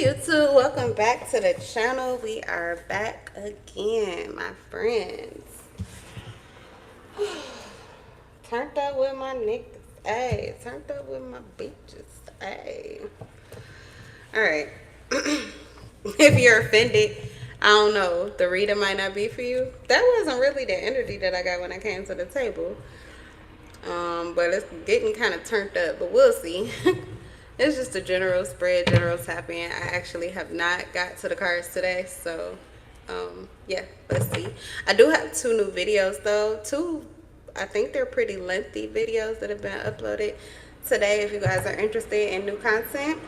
YouTube, welcome back to the channel. We are back again, my friends. Turned up with my niggas, ayy. Turned up with my bitches, ayy. Alright. If you're offended, I don't know, the reading might not be for you. That wasn't really the energy that I got when I came to the table. But it's getting kind of turned up, but we'll see. It's just a general spread, general tapping. I actually have not got to the cards today, so yeah, let's see. I do have 2 new videos though. 2, I think they're pretty lengthy videos that have been uploaded today if you guys are interested in new content.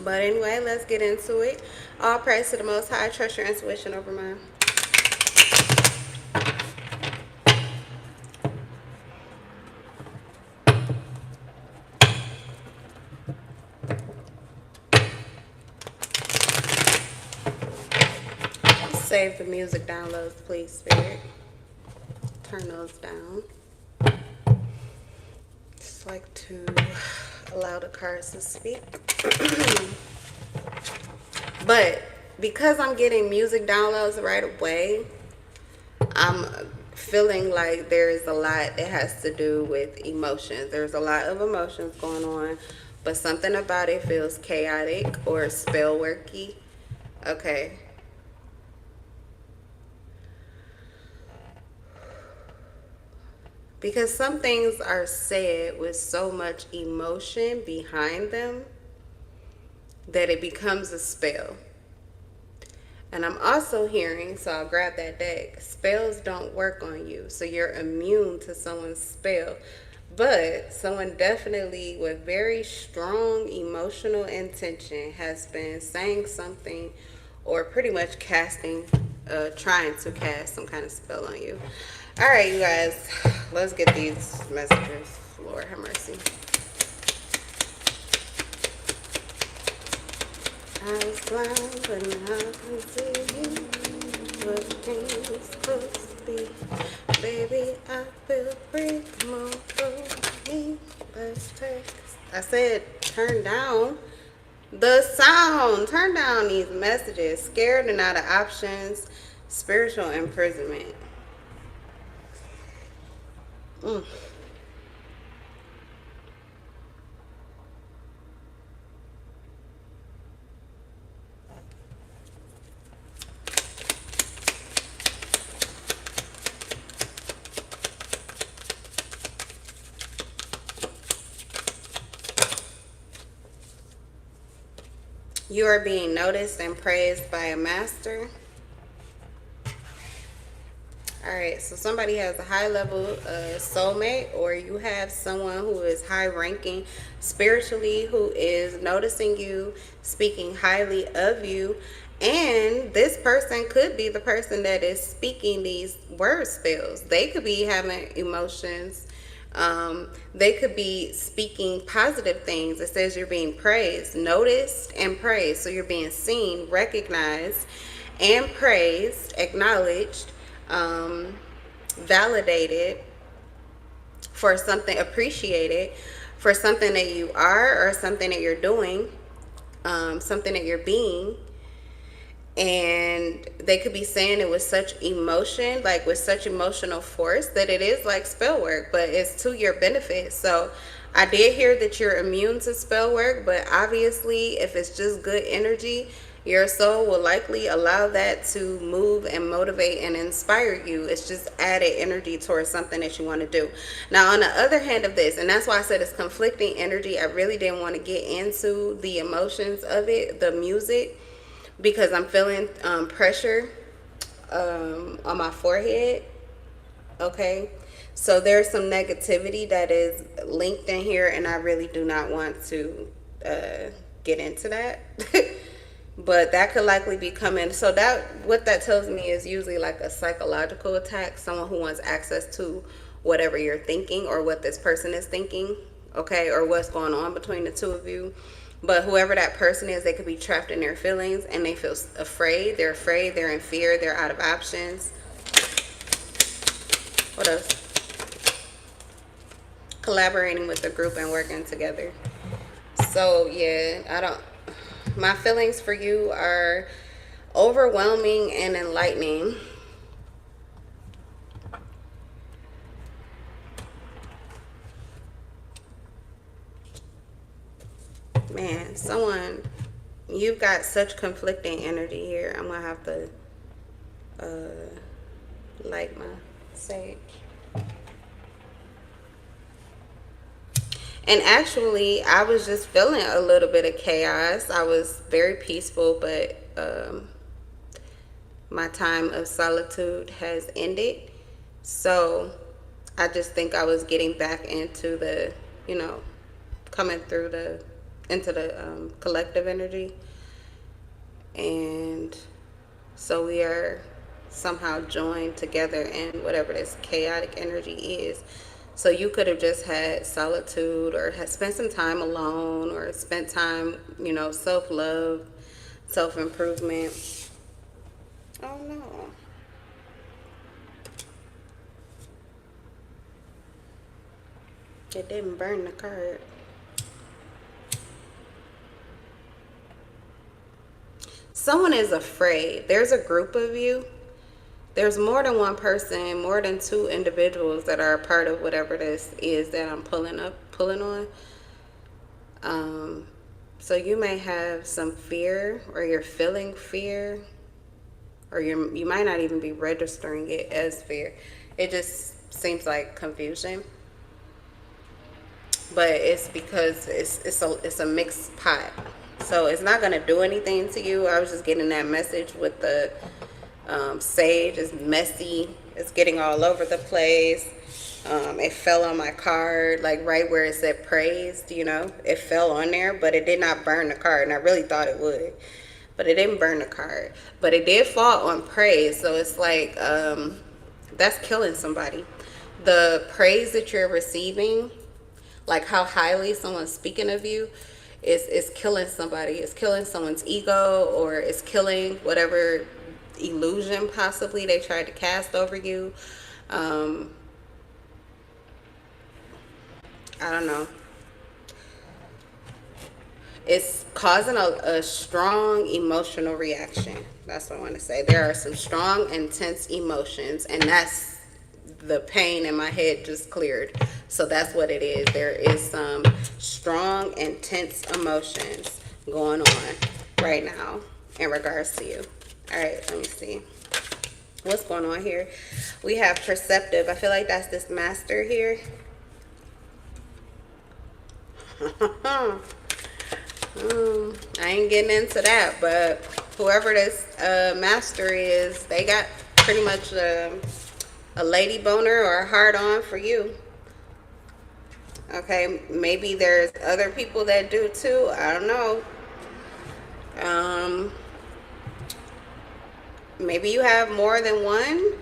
But anyway, let's get into it. All praise to the Most High. Trust your intuition over mine. Save the music downloads, please, Spirit. Turn those down. Just like to allow the cards to speak. But because I'm getting music downloads right away, I'm feeling like there's a lot that has to do with emotions. There's a lot of emotions going on, but something about it feels chaotic or spell worky. Okay. Because some things are said with so much emotion behind them that it becomes a spell. And I'm also hearing, so I'll grab that deck, spells don't work on you. So you're immune to someone's spell. But someone definitely with very strong emotional intention has been saying something or pretty much casting, trying to cast some kind of spell on you. All right, you guys, let's get these messages. Lord have mercy. I was blind, but now I can see what things supposed to be. Baby, I feel free. Come on, go with me. Let's take. I said, turn down the sound. Turn down these messages. Scared and out of options. Spiritual imprisonment. You are being noticed and praised by a master. Alright, so somebody has a high level soulmate, or you have someone who is high ranking spiritually, who is noticing you, speaking highly of you. And this person could be the person that is speaking these word spells. They could be having emotions. They could be speaking positive things. It says you're being praised, noticed, and praised. So you're being seen, recognized, and praised, acknowledged, validated for something, appreciated for something that you are or something that you're doing, something that you're being. And they could be saying it with such emotion, like with such emotional force, that it is like spell work, but it's to your benefit. So I did hear that you're immune to spell work, but obviously if it's just good energy, your soul will likely allow that to move and motivate and inspire you. It's just added energy towards something that you want to do. Now, on the other hand of this, and that's why I said it's conflicting energy, I really didn't want to get into the emotions of it, the music, because I'm feeling pressure on my forehead. Okay, so there's some negativity that is linked in here, and I really do not want to get into that. But that could likely be coming. So that, what that tells me is usually like a psychological attack, someone who wants access to whatever you're thinking or what this person is thinking, okay, or what's going on between the two of you. But whoever that person is, they could be trapped in their feelings and they feel afraid. They're afraid, they're in fear, they're out of options. What else? Collaborating with the group and working together. So yeah, My feelings for you are overwhelming and enlightening. Man, you've got such conflicting energy here. I'm gonna have to light my sage. And actually, I was just feeling a little bit of chaos. I was very peaceful, but my time of solitude has ended. So I just think I was getting back into the, coming through into the collective energy. And so we are somehow joined together in whatever this chaotic energy is. So you could have just had solitude, or had spent some time alone, or spent time, self-love, self-improvement. Oh no. It didn't burn the card. Someone is afraid. There's a group of you. There's more than one person, more than two individuals that are a part of whatever this is that I'm pulling on. So you may have some fear, or you're feeling fear, or you might not even be registering it as fear. It just seems like confusion. But it's because it's a mixed pot. So it's not gonna do anything to you. I was just getting that message with the sage. Is messy. It's getting all over the place. It fell on my card, like right where it said praised, it fell on there, but it did not burn the card. And I really thought it would, but it didn't burn the card. But it did fall on praise. So it's like, that's killing somebody. The praise that you're receiving, like how highly someone's speaking of you, is killing somebody. It's killing someone's ego, or it's killing whatever illusion possibly they tried to cast over you. I don't know. It's causing a strong emotional reaction. That's what I want to say. There are some strong, intense emotions, and that's the pain in my head just cleared. So that's what it is. There is some strong, intense emotions going on right now in regards to you. All right, let me see. What's going on here? We have perceptive. I feel like that's this master here. I ain't getting into that, but whoever this master is, they got pretty much a lady boner or a hard on for you. Okay, maybe there's other people that do too. I don't know. Maybe you have more than one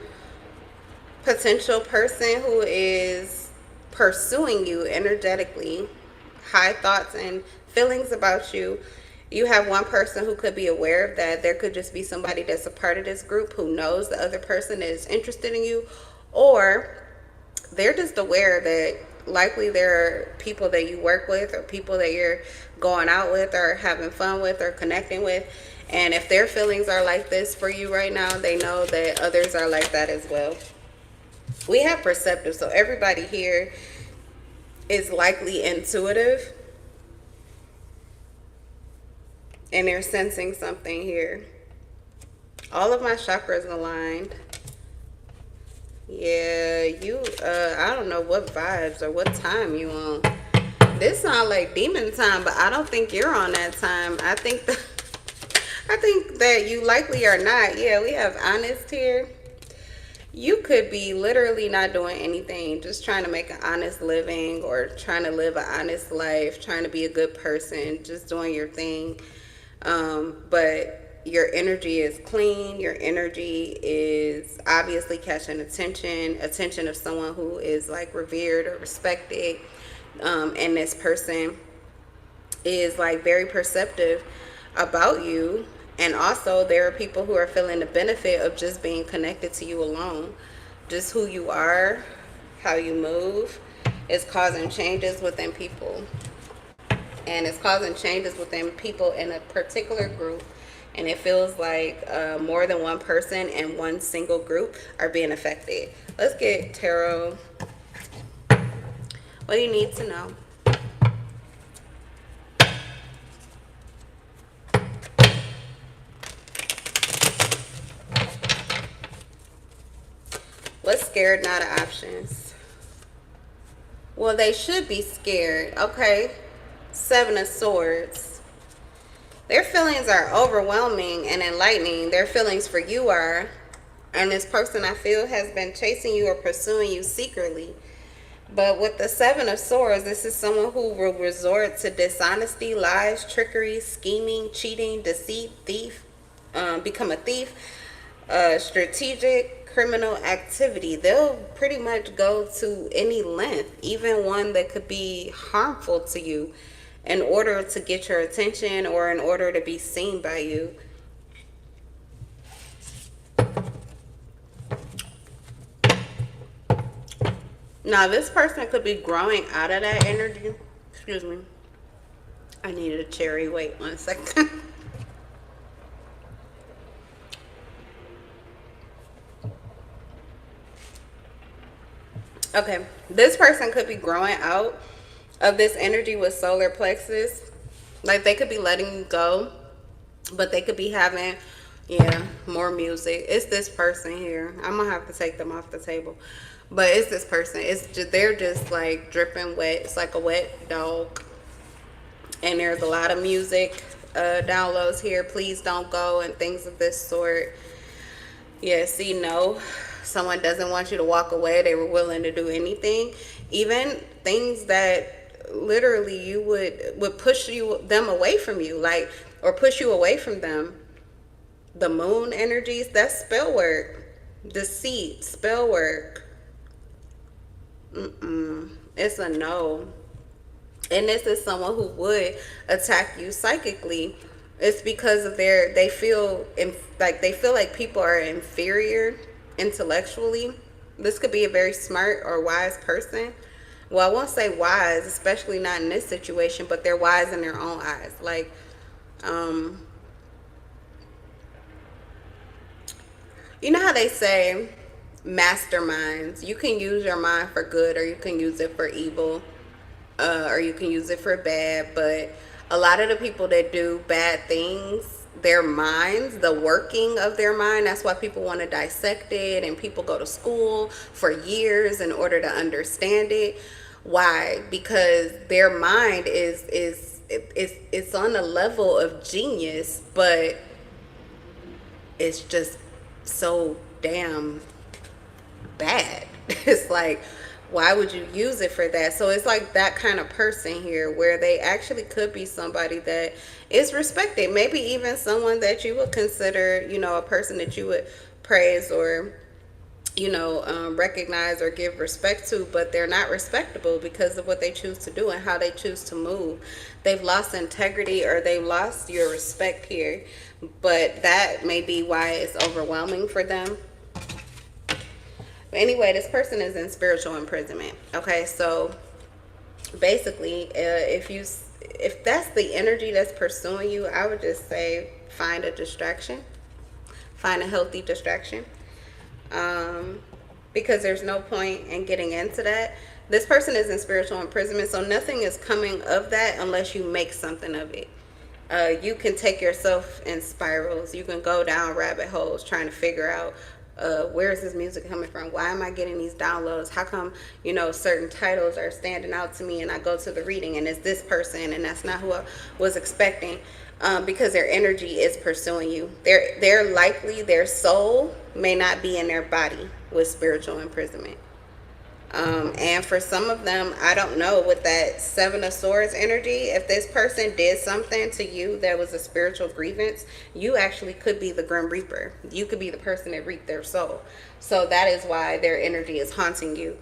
potential person who is pursuing you energetically. High thoughts and feelings about you. You have one person who could be aware of that. There could just be somebody that's a part of this group who knows the other person is interested in you, or they're just aware that likely there are people that you work with, or people that you're going out with, or having fun with, or connecting with. And if their feelings are like this for you right now, they know that others are like that as well. We have perceptive, so everybody here is likely intuitive, and they're sensing something here. All of my chakras aligned. Yeah, you I don't know what vibes or what time you on. This sounds like demon time, but I don't think you're on that time. I think that you likely are not. Yeah, we have honest here. You could be literally not doing anything, just trying to make an honest living, or trying to live an honest life, trying to be a good person, just doing your thing. But your energy is clean. Your energy is obviously catching attention of someone who is like revered or respected. And this person is like very perceptive about you. And also there are people who are feeling the benefit of just being connected to you alone. Just who you are, how you move, is causing changes within people. and it's causing changes within people in a particular group. And it feels like more than one person in one single group are being affected. Let's get tarot. What do you need to know? What's scared, not options? Well, they should be scared. Okay. 7 of Swords. Their feelings are overwhelming and enlightening. Their feelings for you are. And this person, I feel, has been chasing you or pursuing you secretly. But with the 7 of Swords, this is someone who will resort to dishonesty, lies, trickery, scheming, cheating, deceit, thief, become a thief, strategic criminal activity. They'll pretty much go to any length, even one that could be harmful to you, in order to get your attention or in order to be seen by you. Now, this person could be growing out of that energy. Excuse me. I needed a cherry. Wait 1 second. Okay. This person could be growing out of this energy with solar plexus. Like, they could be letting you go, but they could be having, yeah, more music. It's this person here. I'm gonna have to take them off the table, but it's this person. It's just, they're just like dripping wet. It's like a wet dog. And there's a lot of music downloads here. Please don't go and things of this sort. Yeah, see, no, someone doesn't want you to walk away. They were willing to do anything, even things that literally you would push them away from you, like, or push you away from them. The moon energies, that's spell work. Deceit, spell work. It's a no. And this is someone who would attack you psychically. It's because of they feel like people are inferior intellectually. This could be a very smart or wise person. Well, I won't say wise, especially not in this situation, but they're wise in their own eyes. Like, you know how they say masterminds? You can use your mind for good, or you can use it for evil, or you can use it for bad. But a lot of the people that do bad things, their minds, the working of their mind, that's why people want to dissect it, and people go to school for years in order to understand it. Why? Because their mind it's on a level of genius, but it's just so damn bad. It's like, why would you use it for that? So it's like that kind of person here, where they actually could be somebody that is respected, maybe even someone that you would consider, a person that you would praise or recognize or give respect to, but they're not respectable because of what they choose to do and how they choose to move. They've lost integrity, or they've lost your respect here, but that may be why it's overwhelming for them. But anyway, this person is in spiritual imprisonment. Okay, so basically, if that's the energy that's pursuing you, I would just say find a distraction, find a healthy distraction. Because there's no point in getting into that. This person is in spiritual imprisonment, so nothing is coming of that unless you make something of it. You can take yourself in spirals. You can go down rabbit holes trying to figure out where is this music coming from? Why am I getting these downloads? How come, certain titles are standing out to me, and I go to the reading and it's this person and that's not who I was expecting. Because their energy is pursuing you. They're likely, their soul may not be in their body with spiritual imprisonment. And for some of them, I don't know, with that 7 of Swords energy, if this person did something to you that was a spiritual grievance, you actually could be the Grim Reaper. You could be the person that reaped their soul. So that is why their energy is haunting you.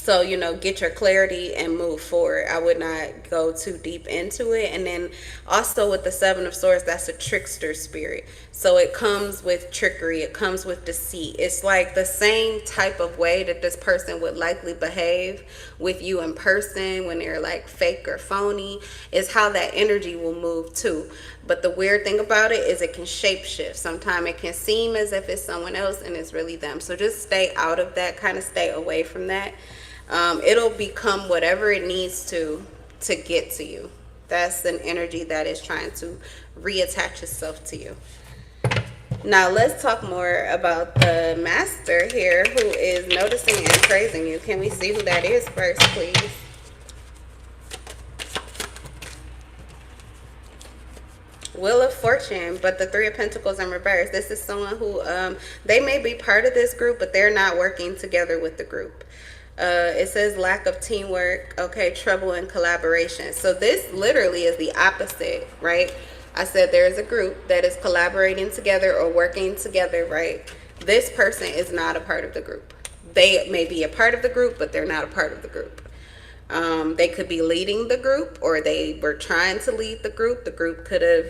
So, get your clarity and move forward. I would not go too deep into it. And then also with the Seven of Swords, that's a trickster spirit. So it comes with trickery, it comes with deceit. It's like the same type of way that this person would likely behave with you in person when they're like fake or phony, is how that energy will move too. But the weird thing about it is it can shapeshift. Sometimes it can seem as if it's someone else and it's really them. So just stay out of that, kind of stay away from that. It'll become whatever it needs to get to you. That's an energy that is trying to reattach itself to you. Now let's talk more about the master here, who is noticing and praising you. Can we see who that is first, please? Wheel of Fortune, but the Three of Pentacles in reverse. This is someone who, they may be part of this group, but they're not working together with the group. It says lack of teamwork, okay, trouble in collaboration. So this literally is the opposite, right? I said there's a group that is collaborating together or working together, right? This person is not a part of the group. They may be a part of the group, but they're not a part of the group. They could be leading the group, or they were trying to lead the group. The group could have,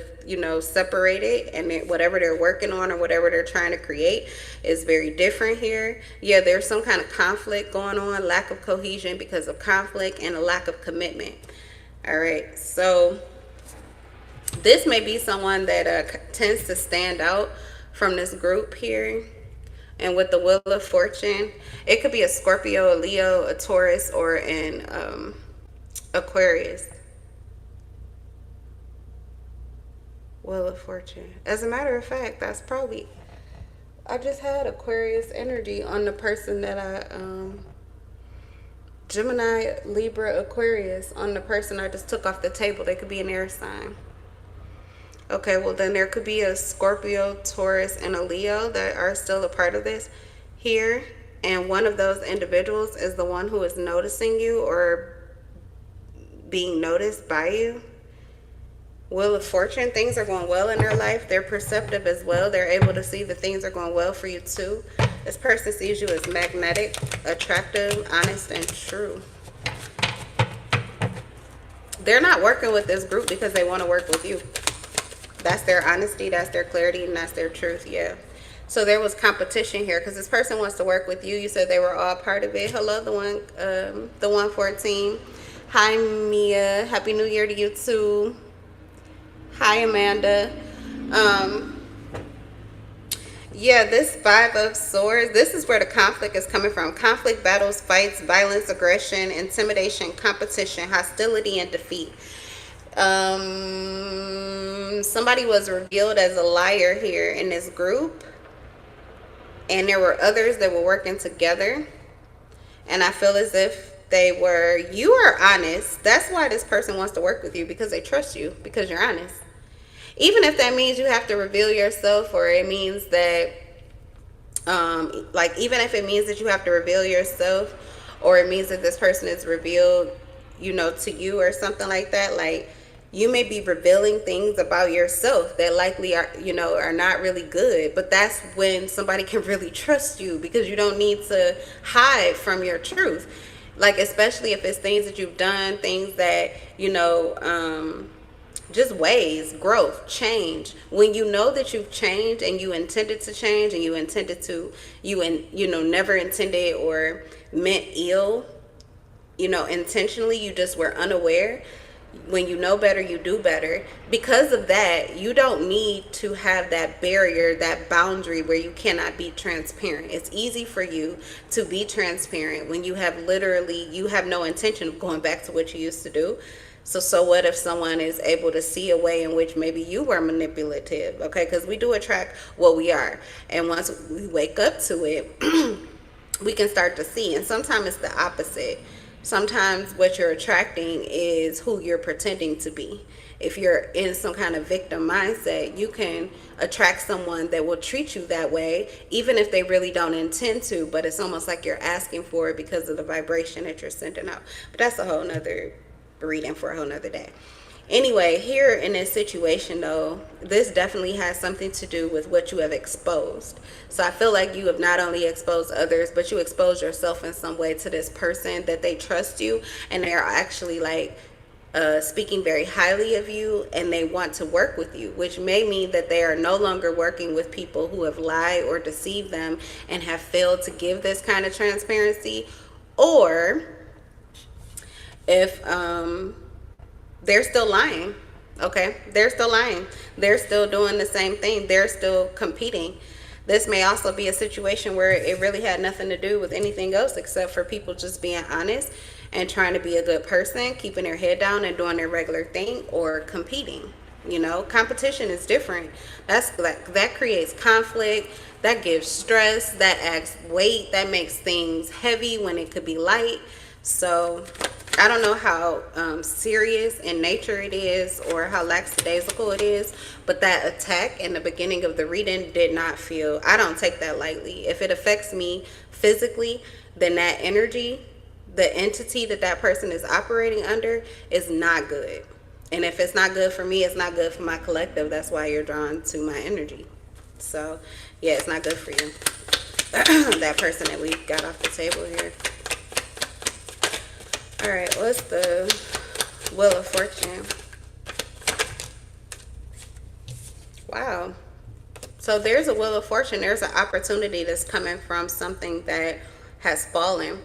separated, and whatever they're working on or whatever they're trying to create is very different here. Yeah, there's some kind of conflict going on, lack of cohesion because of conflict, and a lack of commitment. All right, so this may be someone that tends to stand out from this group here. And with the Wheel of Fortune, it could be a Scorpio, a Leo, a Taurus, or an Aquarius. Wheel of Fortune. As a matter of fact, that's probably... I just had Aquarius energy on the person that Gemini, Libra, Aquarius, on the person I just took off the table. They could be an air sign. Okay, well then there could be a Scorpio, Taurus, and a Leo that are still a part of this here. And one of those individuals is the one who is noticing you or being noticed by you. Wheel of Fortune, things are going well in their life. They're perceptive as well. They're able to see that things are going well for you too. This person sees you as magnetic, attractive, honest, and true. They're not working with this group because they want to work with you. That's their honesty, that's their clarity, and that's their truth, yeah. So there was competition here because this person wants to work with you. You said they were all part of it. Hello, the 114. Hi, Mia. Happy New Year to you, too. Hi, Amanda. Yeah, this Five of Swords, this is where the conflict is coming from. Conflict, battles, fights, violence, aggression, intimidation, competition, hostility, and defeat. Somebody was revealed as a liar here in this group, and there were others that were working together, and I feel as if you are honest. That's why this person wants to work with you, because they trust you, because you're honest. Even if that means you have to reveal yourself, or it means that even if it means that you have to reveal yourself, or it means that this person is revealed to you or something like that, like you may be revealing things about yourself that likely are not really good. But that's when somebody can really trust you, because you don't need to hide from your truth. Like, especially if it's things that you've done, things that, just ways, growth, change. When you know that you've changed and you intended to change, and you never intended or meant ill, intentionally, you just were unaware. When you know better, you do better. Because of that, you don't need to have that barrier, that boundary where you cannot be transparent. It's easy for you to be transparent when you have no intention of going back to what you used to do. So what if someone is able to see a way in which maybe you were manipulative, okay? Because we do attract what we are. And once we wake up to it, we can start to see. And sometimes it's the opposite. Sometimes what you're attracting is who you're pretending to be. If you're in some kind of victim mindset, you can attract someone that will treat you that way, even if they really don't intend to, but it's almost like you're asking for it because of the vibration that you're sending out. But that's a whole nother reading for a whole nother day. Anyway, here in this situation though, this definitely has something to do with what you have exposed. So I feel like you have not only exposed others, but you exposed yourself in some way to this person, that they trust you and they are actually like speaking very highly of you, and they want to work with you, which may mean that they are no longer working with people who have lied or deceived them and have failed to give this kind of transparency. Or if they're still lying, okay, they're still lying, they're still doing the same thing, they're still competing. This may also be a situation where it really had nothing to do with anything else except for people just being honest and trying to be a good person, keeping their head down and doing their regular thing, or competing. You know, competition is different. That creates conflict, that gives stress, that adds weight, that makes things heavy when it could be light. So I don't know how serious in nature it is or how lackadaisical it is, but that attack in the beginning of the reading did not feel, I don't take that lightly. If it affects me physically, then that energy, the entity that that person is operating under, is not good. And if it's not good for me, it's not good for my collective. That's why you're drawn to my energy. So yeah, it's not good for you. That person that we got off the table here. All right, what's the Wheel of Fortune? Wow. So there's a Wheel of Fortune. There's an opportunity that's coming from something that has fallen.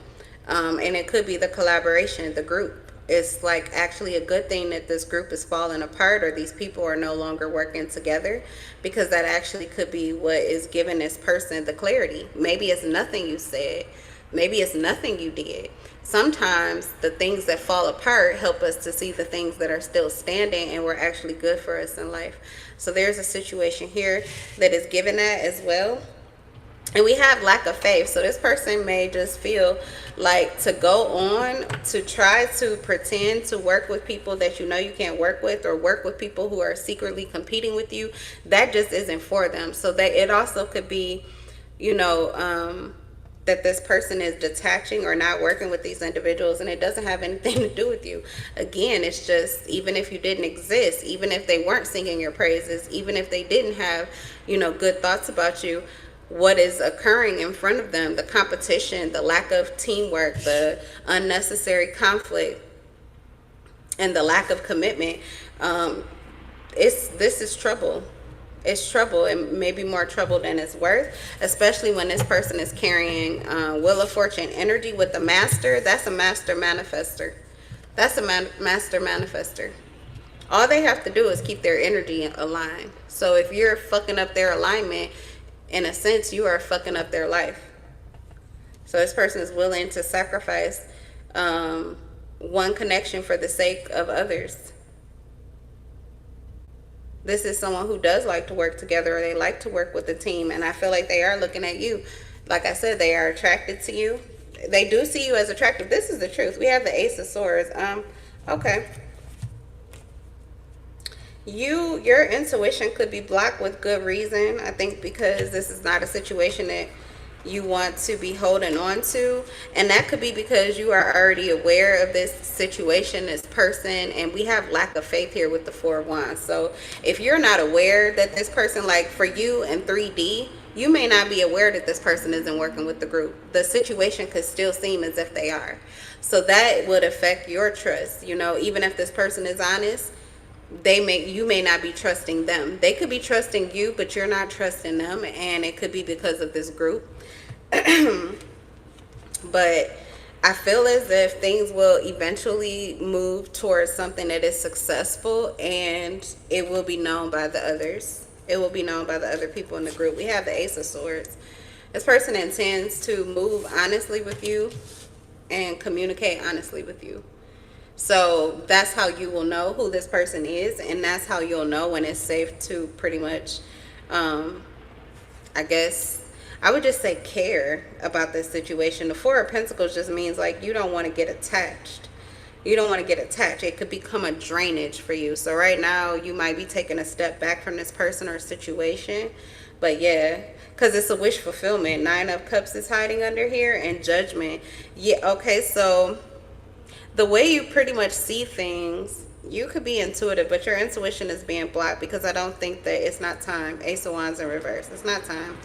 And it could be the collaboration, the group. It's like actually a good thing that this group is falling apart, or these people are no longer working together, because that actually could be what is giving this person the clarity. Maybe it's nothing you said. Maybe it's nothing you did. Sometimes the things that fall apart help us to see the things that are still standing and were actually good for us in life. So there's a situation here that is given that as well. And we have lack of faith. So this person may just feel like to go on to try to pretend to work with people that you know you can't work with, or work with people who are secretly competing with you. That just isn't for them. So that it also could be, you know, that this person is detaching or not working with these individuals, and it doesn't have anything to do with you. Again, it's just, even if you didn't exist, even if they weren't singing your praises, even if they didn't have, you know, good thoughts about you, what is occurring in front of them, the competition, the lack of teamwork, the unnecessary conflict, and the lack of commitment, this is trouble. It's trouble, and maybe more trouble than it's worth, especially when this person is carrying Wheel of Fortune energy with the Master. That's a master manifester. That's a master manifester. All they have to do is keep their energy aligned. So if you're fucking up their alignment, in a sense, you are fucking up their life. So this person is willing to sacrifice one connection for the sake of others. This is someone who does like to work together, or they like to work with a team, and I feel like they are looking at you. Like I said, they are attracted to you. They do see you as attractive. This is the truth. We have the Ace of Swords. Okay. Your intuition could be blocked with good reason. I think because this is not a situation that you want to be holding on to, and that could be because you are already aware of this situation, this person, and we have lack of faith here with the Four of Wands. So if you're not aware that this person, like for you in 3D, you may not be aware that this person isn't working with the group. The situation could still seem as if they are. So that would affect your trust. You know, even if this person is honest, you may not be trusting them. They could be trusting you, but you're not trusting them, and it could be because of this group. But I feel as if things will eventually move towards something that is successful, and it will be known by the others. It will be known by the other people in the group. We have the Ace of Swords. This person intends to move honestly with you and communicate honestly with you. So that's how you will know who this person is, and that's how you'll know when it's safe to pretty much, I guess, I would just say care about this situation. The Four of Pentacles just means like you don't want to get attached. You don't want to get attached. It could become a drainage for you. So right now you might be taking a step back from this person or situation. But yeah, because it's a wish fulfillment. Nine of Cups is hiding under here, and Judgment. Yeah, okay, so the way you pretty much see things, You could be intuitive, but your intuition is being blocked because I don't think that it's not time. Ace of Wands in reverse. It's not time.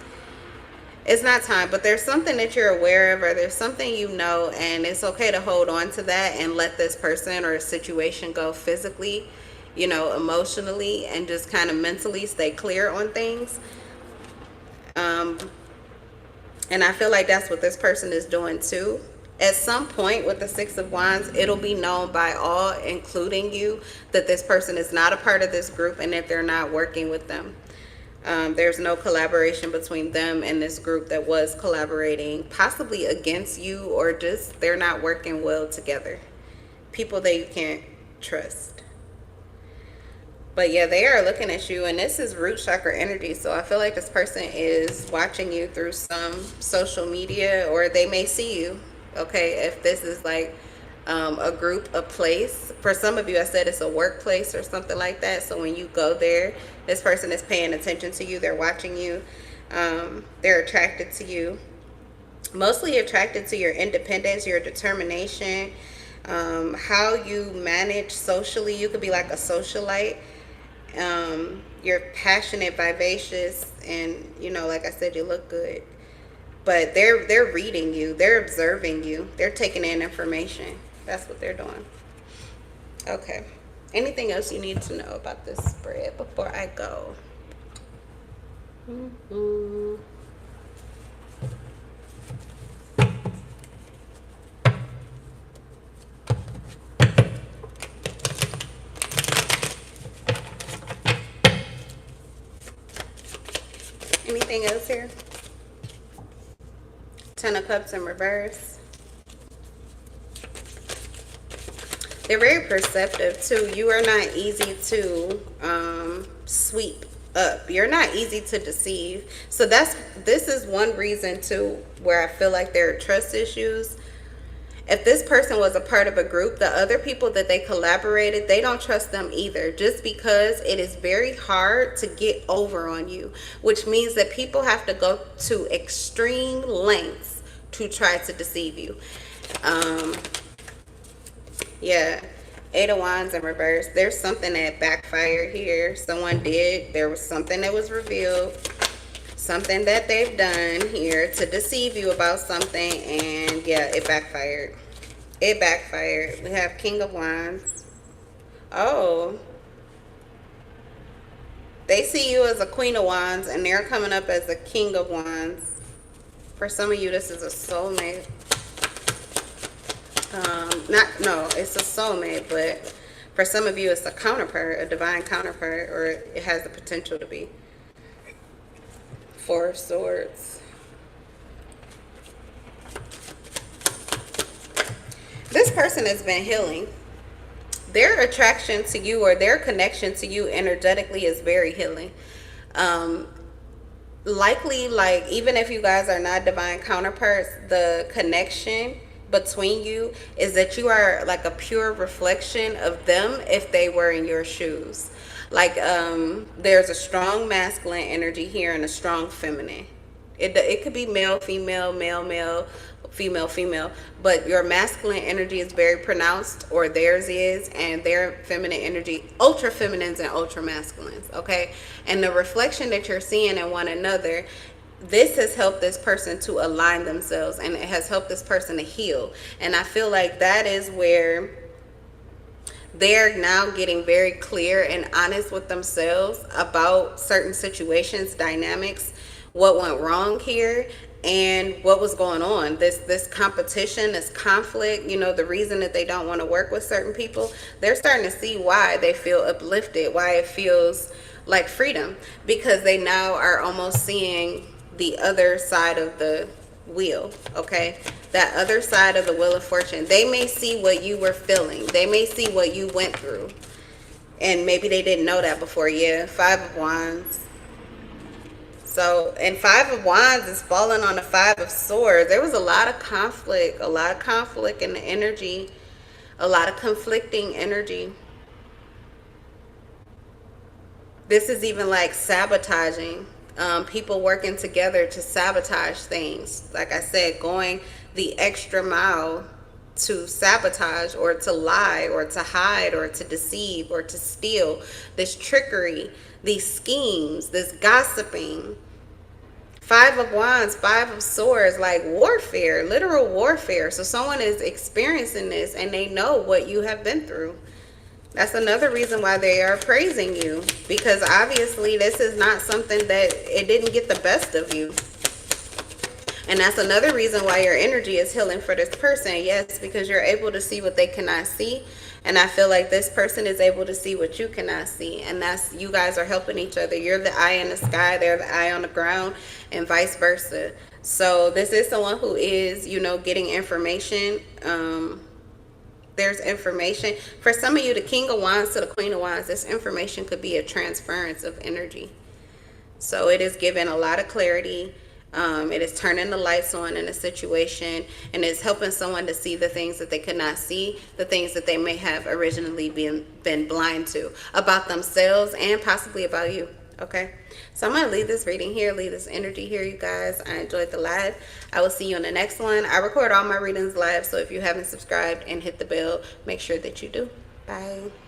It's not time, but there's something that you're aware of, or there's something you know, and it's okay to hold on to that and let this person or situation go physically, you know, emotionally, and just kind of mentally stay clear on things. And I feel like that's what this person is doing too. At some point with the Six of Wands, it'll be known by all, including you, that this person is not a part of this group and that they're not working with them. There's no collaboration between them and this group that was collaborating, possibly against you, or just they're not working well together. People that you can't trust. But yeah, they are looking at you, and this is root chakra energy. So I feel like this person is watching you through some social media, or they may see you. Okay, if this is like a group, a place. For some of you, I said it's a workplace or something like that. So when you go there, this person is paying attention to you. They're watching you. They're attracted to you. Mostly attracted to your independence, your determination, how you manage socially. You could be like a socialite. You're passionate, vivacious, and you know, like I said, you look good. But they're reading you, they're observing you, they're taking in information. That's what they're doing. Okay. Anything else you need to know about this spread before I go? Anything else here? Ten of Cups in reverse. They're very perceptive too. You are not easy to sweep up. You're not easy to deceive. So this is one reason too where I feel like there are trust issues. If this person was a part of a group, the other people that they collaborated, they don't trust them either, just because it is very hard to get over on you, which means that people have to go to extreme lengths to try to deceive you. Yeah, Eight of Wands in reverse. There's something that backfired here. There was something that was revealed, something that they've done here to deceive you about something, and yeah, it backfired. It backfired. We have King of Wands. Oh, they see you as a Queen of Wands, and they're coming up as a King of Wands. For some of you, this is a soulmate. It's a soulmate, but for some of you, it's a counterpart, a divine counterpart, or it has the potential to be. Four of Swords. This person has been healing. Their attraction to you, or their connection to you energetically, is very healing. Likely, like, even if you guys are not divine counterparts, the connection between you is that you are like a pure reflection of them if they were in your shoes. Like, there's a strong masculine energy here and a strong feminine. It could be male, female, male, male, female, female, but your masculine energy is very pronounced, or theirs is, and their feminine energy, ultra feminines and ultra masculines, okay? And the reflection that you're seeing in one another, this has helped this person to align themselves, and it has helped this person to heal. And I feel like that is where they're now getting very clear and honest with themselves about certain situations, dynamics, what went wrong here, and what was going on. This competition, this conflict, you know, the reason that they don't want to work with certain people, they're starting to see why they feel uplifted, why it feels like freedom, because they now are almost seeing the other side of the wheel, okay? That other side of the Wheel of Fortune. They may see what you were feeling. They may see what you went through. And maybe they didn't know that before. Yeah, Five of Wands. So, and Five of Wands is falling on the Five of Swords. There was a lot of conflict in the energy, a lot of conflicting energy. This is even like sabotaging. People working together to sabotage things. Like I said, going the extra mile to sabotage or to lie or to hide or to deceive or to steal, this trickery, these schemes, this gossiping. Five of Wands, Five of Swords, like warfare, literal warfare. So someone is experiencing this and they know what you have been through. That's another reason why they are praising you, because obviously this is not something that it didn't get the best of you. And that's another reason why your energy is healing for this person. Yes, because you're able to see what they cannot see. And I feel like this person is able to see what you cannot see. And that's, you guys are helping each other. You're the eye in the sky, they're the eye on the ground, and vice versa. So this is someone who is, you know, getting information. There's information. For some of you, the King of Wands to the Queen of Wands, this information could be a transference of energy. So it is giving a lot of clarity. It is turning the lights on in a situation, and it's helping someone to see the things that they could not see, the things that they may have originally been blind to about themselves and possibly about you. Okay, so I'm going to leave this reading here, leave this energy here, you guys. I enjoyed the live. I will see you in the next one. I record all my readings live, so if you haven't subscribed and hit the bell, make sure that you do. Bye.